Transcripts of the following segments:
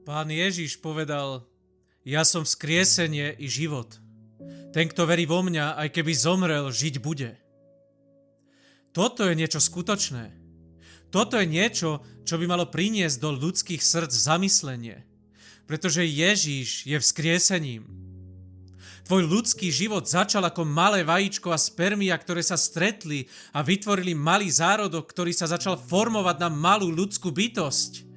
Pán Ježiš povedal, ja som vzkriesenie i život. Ten, kto verí vo mňa, aj keby zomrel, žiť bude. Toto je niečo skutočné. Toto je niečo, čo by malo priniesť do ľudských srdc zamyslenie. Pretože Ježiš je vzkriesením. Tvoj ľudský život začal ako malé vajíčko a spermia, ktoré sa stretli a vytvorili malý zárodok, ktorý sa začal formovať na malú ľudskú bytosť.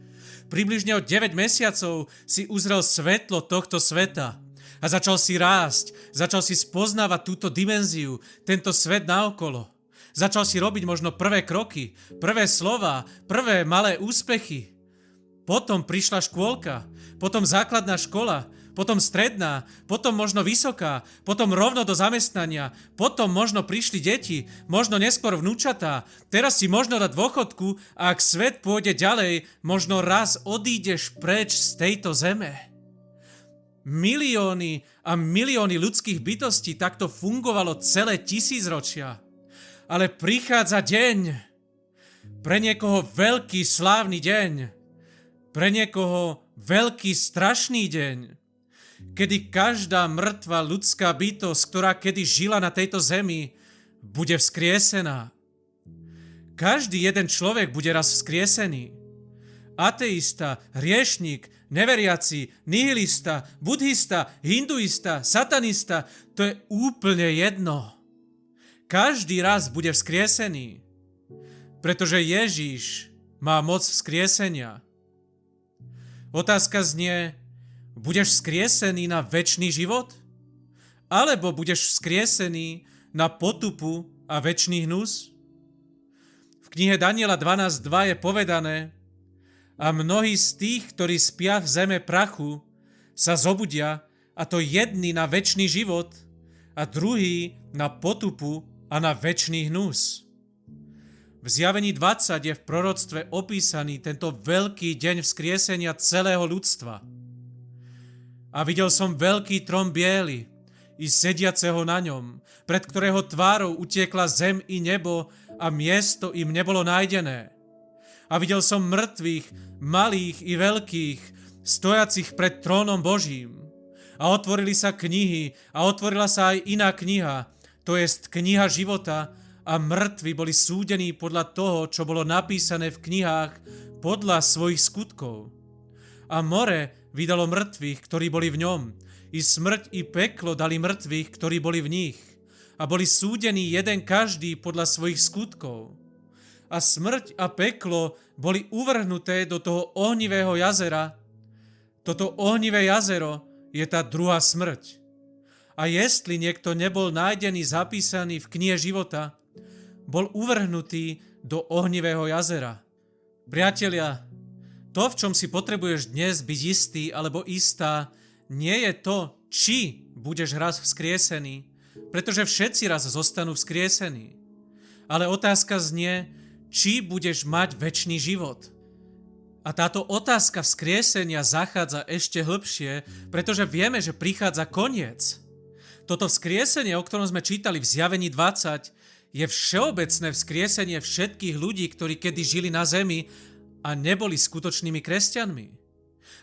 Približne od 9 mesiacov si uzrel svetlo tohto sveta a začal si rásť, začal si spoznávať túto dimenziu, tento svet naokolo. Začal si robiť možno prvé kroky, prvé slová, prvé malé úspechy. Potom prišla škôlka, potom základná škola, potom stredná, potom možno vysoká, potom rovno do zamestnania, potom možno prišli deti, možno neskôr vnúčatá, teraz si možno na dôchodku a ak svet pôjde ďalej, možno raz odídeš preč z tejto zeme. Milióny a milióny ľudských bytostí takto fungovalo celé tisícročia. Ale prichádza deň, pre niekoho veľký slávny deň, pre niekoho veľký strašný deň, kedy každá mŕtva ľudská bytosť, ktorá kedy žila na tejto zemi, bude vzkriesená. Každý jeden človek bude raz vzkriesený. Ateista, hriešnik, neveriaci, nihilista, budhista, hinduista, satanista, to je úplne jedno. Každý raz bude vzkriesený, pretože Ježiš má moc vzkriesenia. Otázka znie, budeš vzkriesený na večný život? Alebo budeš vzkriesený na potupu a večný hnus? V knihe Daniela 12.2 je povedané, a mnohí z tých, ktorí spia v zeme prachu, sa zobudia, a to jedni na večný život, a druhý na potupu a na večný hnus. V Zjavení 20 je v proroctve opísaný tento veľký deň vzkriesenia celého ľudstva. A videl som veľký trón biely i sediaceho na ňom, pred ktorého tvárou utiekla zem i nebo a miesto im nebolo nájdené. A videl som mŕtvych, malých i veľkých, stojacich pred trónom Božím. A otvorili sa knihy a otvorila sa aj iná kniha, to jest kniha života, a mŕtvi boli súdení podľa toho, čo bolo napísané v knihách, podľa svojich skutkov. A more vydalo mŕtvych, ktorí boli v ňom, i smrť i peklo dali mŕtvych, ktorí boli v nich, a boli súdení jeden každý podľa svojich skutkov. A smrť a peklo boli uvrhnuté do toho ohnivého jazera. Toto ohnivé jazero je tá druhá smrť. A jestli niekto nebol nájdený zapísaný v knihe života, bol uvrhnutý do ohnivého jazera. Priatelia, to, v čom si potrebuješ dnes byť istý alebo istá, nie je to, či budeš raz vzkriesený, pretože všetci raz zostanú vzkriesení. Ale otázka znie, či budeš mať večný život. A táto otázka vzkriesenia zachádza ešte hlbšie, pretože vieme, že prichádza koniec. Toto vzkriesenie, o ktorom sme čítali v Zjavení 20, je všeobecné vzkriesenie všetkých ľudí, ktorí kedy žili na zemi a neboli skutočnými kresťanmi.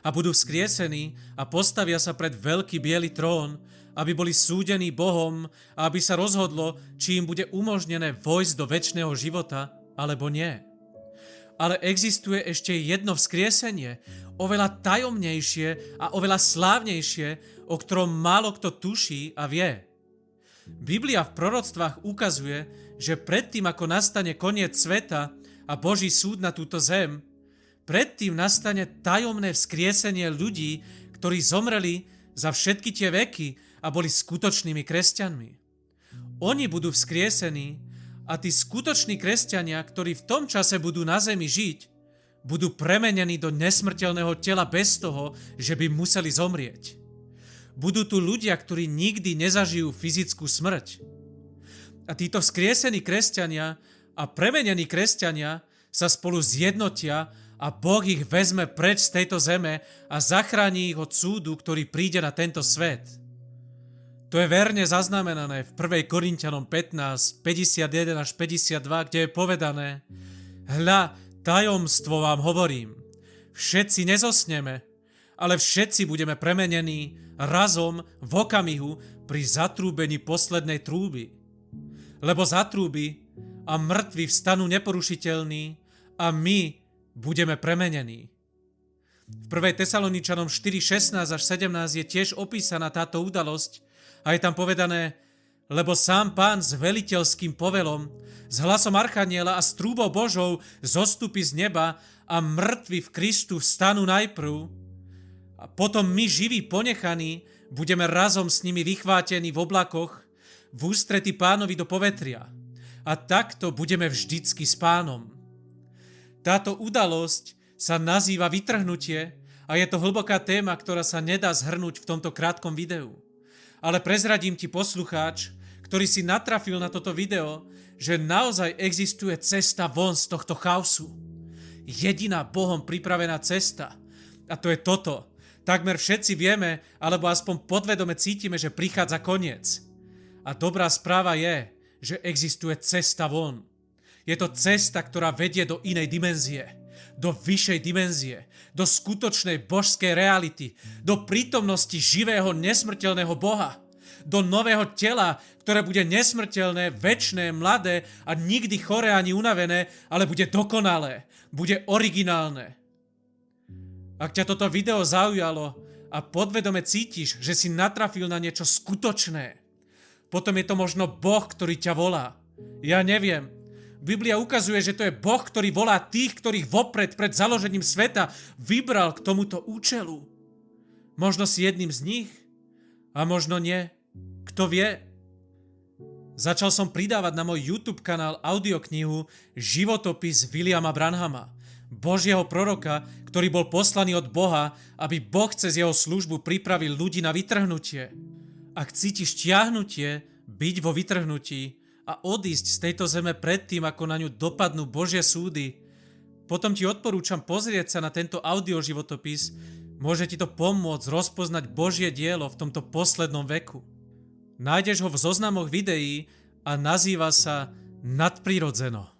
A budú vzkriesení a postavia sa pred veľký biely trón, aby boli súdení Bohom a aby sa rozhodlo, či im bude umožnené vojsť do večného života, alebo nie. Ale existuje ešte jedno vzkriesenie, oveľa tajomnejšie a oveľa slávnejšie, o ktorom málo kto tuší a vie. Biblia v proroctvách ukazuje, že predtým, ako nastane koniec sveta a Boží súd na túto zem, predtým nastane tajomné vzkriesenie ľudí, ktorí zomreli za všetky tie veky a boli skutočnými kresťanmi. Oni budú vzkriesení a tí skutoční kresťania, ktorí v tom čase budú na zemi žiť, budú premenení do nesmrteľného tela bez toho, že by museli zomrieť. Budú tu ľudia, ktorí nikdy nezažijú fyzickú smrť. A títo vzkriesení kresťania a premenení kresťania sa spolu zjednotia a Boh ich vezme preč z tejto zeme a zachráni ich od súdu, ktorý príde na tento svet. To je verne zaznamenané v 1. Korinťanom 15, 51 až 52, kde je povedané: Hľa, tajomstvo vám hovorím, všetci nezosneme, ale všetci budeme premenení razom v okamihu pri zatrúbení poslednej trúby. Lebo zatrúbi a mŕtvi vstanú neporušiteľní a my budeme premenení. V 1. Tesaloničanom 4, 16 až 17 je tiež opísaná táto udalosť a je tam povedané: lebo sám Pán s veliteľským povelom, s hlasom archaniela a s trúbou Božou zostupí z neba a mŕtvi v Kristu vstanú najprv a potom my živí ponechaní budeme razom s nimi vychvátení v oblakoch v ústrety Pánovi do povetria a takto budeme vždycky s Pánom. Táto udalosť sa nazýva vytrhnutie a je to hlboká téma, ktorá sa nedá zhrnúť v tomto krátkom videu. Ale prezradím ti, poslucháč, ktorý si natrafil na toto video, že naozaj existuje cesta von z tohto chaosu. Jediná Bohom pripravená cesta. A to je toto. Takmer všetci vieme, alebo aspoň podvedome cítime, že prichádza koniec. A dobrá správa je, že existuje cesta von. Je to cesta, ktorá vedie do inej dimenzie. Do vyššej dimenzie. Do skutočnej božskej reality. Do prítomnosti živého, nesmrteľného Boha. Do nového tela, ktoré bude nesmrteľné, večné, mladé a nikdy choré ani unavené, ale bude dokonalé, bude originálne. Ak ťa toto video zaujalo a podvedome cítiš, že si natrafil na niečo skutočné, potom je to možno Boh, ktorý ťa volá. Ja neviem. Biblia ukazuje, že to je Boh, ktorý volá tých, ktorých vopred pred založením sveta vybral k tomuto účelu. Možno si jedným z nich a možno nie. Kto vie? Začal som pridávať na môj YouTube kanál audioknihu Životopis Williama Branhama, Božieho proroka, ktorý bol poslaný od Boha, aby Boh cez jeho službu pripravil ľudí na vytrhnutie. Ak cítiš tiahnutie, byť vo vytrhnutí a odísť z tejto zeme predtým, ako na ňu dopadnú Božie súdy, potom ti odporúčam pozrieť sa na tento audioživotopis, môže ti to pomôcť rozpoznať Božie dielo v tomto poslednom veku. Nájdeš ho v zoznamoch videí a nazýva sa Nadprirodzeno.